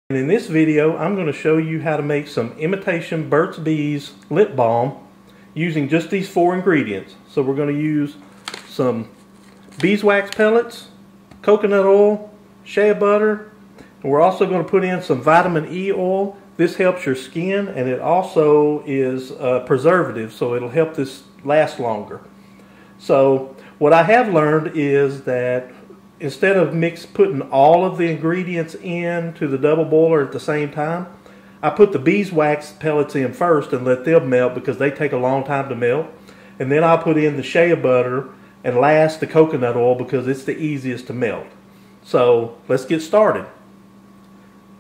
And in this video, I'm going to show you how to make some Imitation Berts Bees Lip Balm using just these 4 ingredients. So we're going to use some beeswax pellets, coconut oil, shea butter, and we're also going to put in some vitamin E oil. This helps your skin, and it also is a preservative, so it'll help this last longer. So what I have learned is that instead of putting all of the ingredients into the double boiler at the same time, I put the beeswax pellets in first and let them melt because they take a long time to melt. And then I'll put in the shea butter and last the coconut oil because it's the easiest to melt. So let's get started.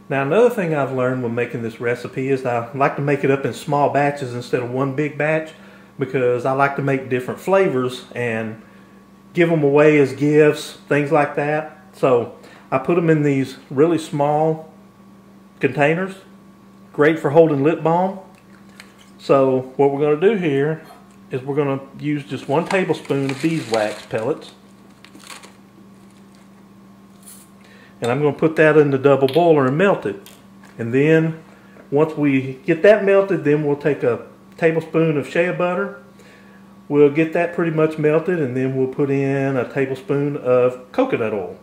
Now another thing I've learned when making this recipe is I like to make it up in small batches instead of one big batch because I like to make different flavors and give them away as gifts, things like that. So I put them in these really small containers, great for holding lip balm. So what we're going to do here is we're going to use just 1 tablespoon of beeswax pellets, and I'm going to put that in the double boiler and melt it. And then once we get that melted, then we'll take a tablespoon of shea butter. We'll get that pretty much melted, and then we'll put in a tablespoon of coconut oil.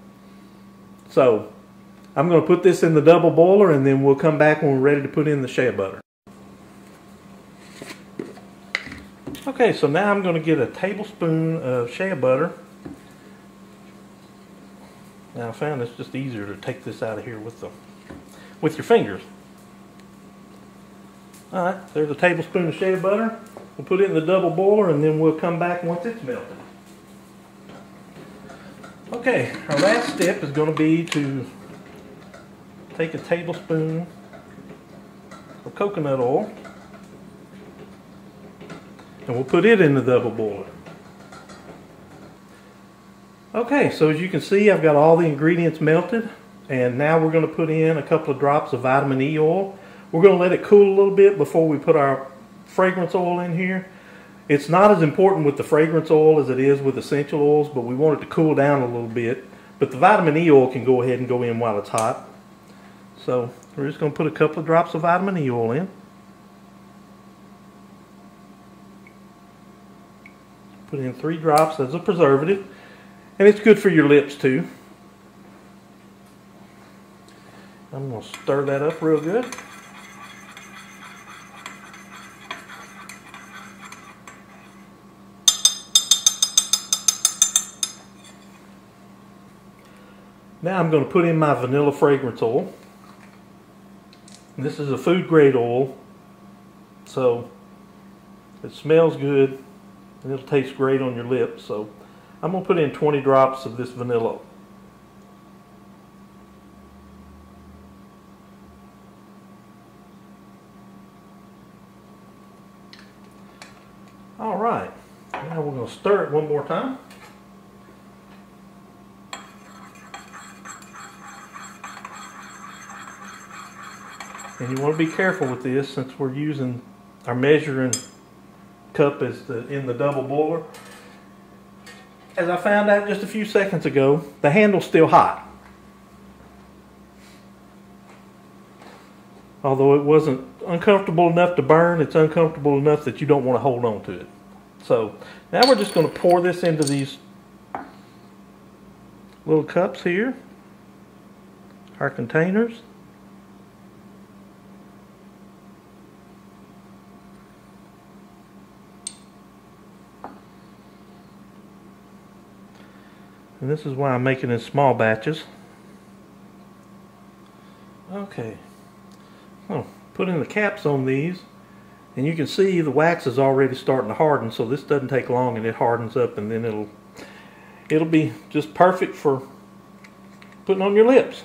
So I'm going to put this in the double boiler, and then we'll come back when we're ready to put in the shea butter. Okay, so now I'm going to get a tablespoon of shea butter. Now I found it's just easier to take this out of here with your fingers. Alright, there's a tablespoon of shea butter. We'll put it in the double boiler, and then we'll come back once it's melted. Okay, our last step is going to be to take a tablespoon of coconut oil, and we'll put it in the double boiler. Okay, so as you can see, I've got all the ingredients melted, and now we're going to put in a couple of drops of vitamin E oil. We're going to let it cool a little bit before we put our fragrance oil in here. It's not as important with the fragrance oil as it is with essential oils, but we want it to cool down a little bit. But the vitamin E oil can go ahead and go in while it's hot. So we're just going to put a couple of drops of vitamin E oil in. Put in 3 drops as a preservative, and it's good for your lips too. I'm going to stir that up real good. Now I'm going to put in my vanilla fragrance oil. And this is a food grade oil, so it smells good and it'll taste great on your lips. So I'm going to put in 20 drops of this vanilla. Alright, now we're going to stir it one more time. And you want to be careful with this since we're using our measuring cup as in the double boiler. As I found out just a few seconds ago, the handle's still hot. Although it wasn't uncomfortable enough to burn, it's uncomfortable enough that you don't want to hold on to it. So now we're just going to pour this into these little cups here, our containers. And this is why I'm making it in small batches. Okay. Oh, put in the caps on these, and you can see the wax is already starting to harden, so this doesn't take long and it hardens up, and then it'll be just perfect for putting on your lips.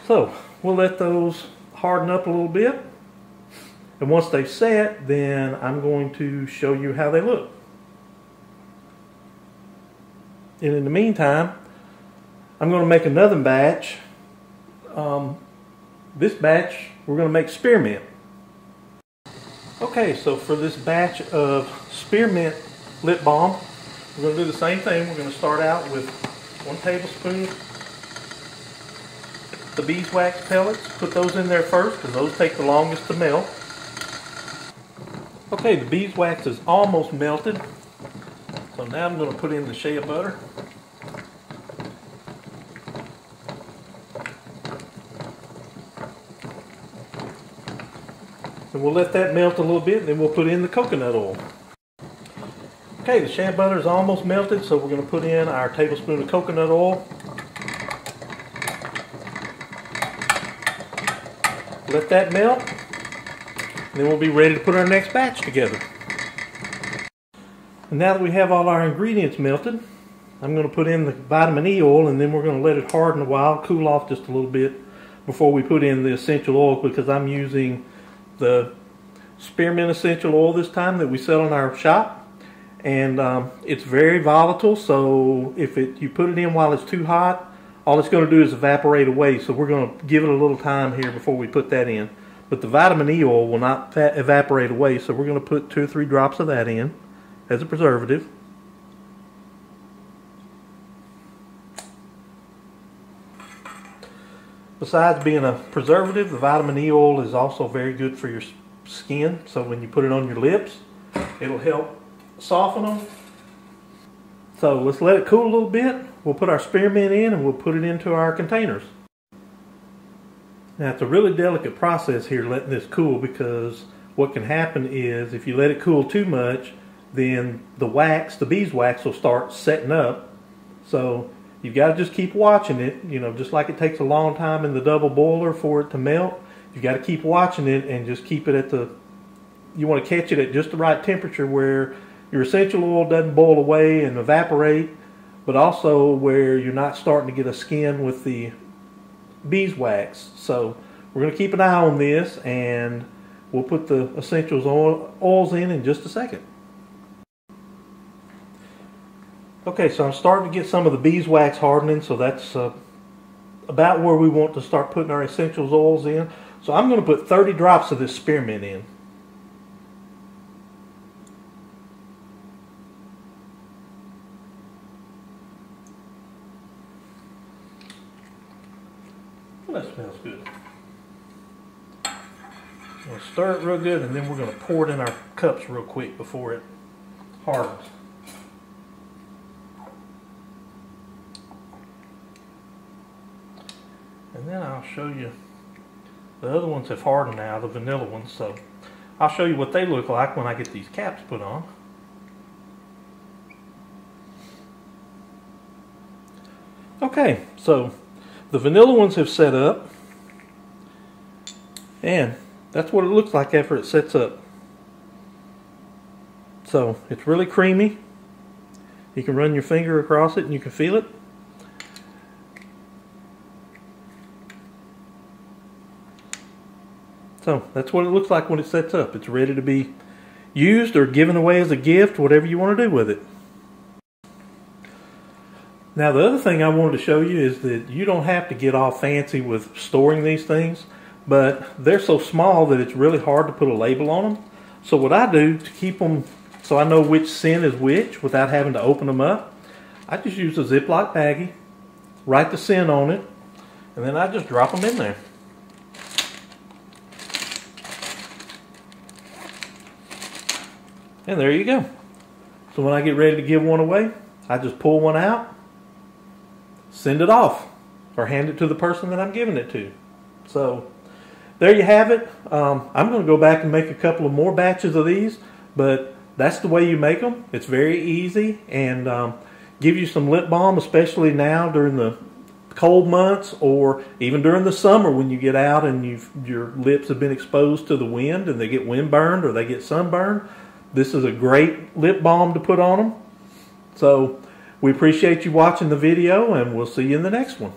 So we'll let those harden up a little bit, and once they've set, then I'm going to show you how they look. And in the meantime, I'm going to make another batch. This batch, we're going to make spearmint. Okay, so for this batch of Spearmint Lip Balm, we're going to do the same thing. We're going to start out with 1 tablespoon the beeswax pellets. Put those in there first because those take the longest to melt. Okay, the beeswax is almost melted. So now I'm going to put in the shea butter. And we'll let that melt a little bit, and then we'll put in the coconut oil. Okay, the shea butter is almost melted, so we're going to put in our tablespoon of coconut oil. Let that melt, and then we'll be ready to put our next batch together. And now that we have all our ingredients melted, I'm going to put in the vitamin E oil, and then we're going to let it harden a while, cool off just a little bit before we put in the essential oil, because I'm using the Spearmint essential oil this time that we sell in our shop, and it's very volatile, so if you put it in while it's too hot, all it's going to do is evaporate away. So we're going to give it a little time here before we put that in. But the vitamin E oil will not evaporate away, so we're going to put 2 or 3 drops of that in as a preservative. Besides being a preservative, the vitamin E oil is also very good for your skin. So when you put it on your lips, it'll help soften them. So let's let it cool a little bit. We'll put our spearmint in and we'll put it into our containers. Now it's a really delicate process here letting this cool, because what can happen is if you let it cool too much, then the wax, the beeswax, will start setting up. So you've got to just keep watching it, you know, just like it takes a long time in the double boiler for it to melt. You've got to keep watching it and just keep it at you want to catch it at just the right temperature where your essential oil doesn't boil away and evaporate, but also where you're not starting to get a skin with the beeswax. So we're going to keep an eye on this, and we'll put the essentials oils in just a second. Okay, so I'm starting to get some of the beeswax hardening, so that's about where we want to start putting our essentials oils in. So I'm going to put 30 drops of this spearmint in. Well, that smells good. We'll stir it real good, and then we're going to pour it in our cups real quick before it hardens. And then I'll show you, the other ones have hardened now, the vanilla ones, so I'll show you what they look like when I get these caps put on. Okay, so the vanilla ones have set up, and that's what it looks like after it sets up. So it's really creamy. You can run your finger across it and you can feel it. So that's what it looks like when it sets up. It's ready to be used or given away as a gift, whatever you want to do with it. Now the other thing I wanted to show you is that you don't have to get all fancy with storing these things, but they're so small that it's really hard to put a label on them. So what I do to keep them so I know which scent is which without having to open them up, I just use a Ziploc baggie, write the scent on it, and then I just drop them in there. And there you go. So when I get ready to give one away, I just pull one out, send it off, or hand it to the person that I'm giving it to. So there you have it. I'm going to go back and make a couple of more batches of these, but that's the way you make them. It's very easy, and give you some lip balm, especially now during the cold months, or even during the summer when you get out and your lips have been exposed to the wind and they get wind burned or they get sunburned. This is a great lip balm to put on them. So we appreciate you watching the video, and we'll see you in the next one.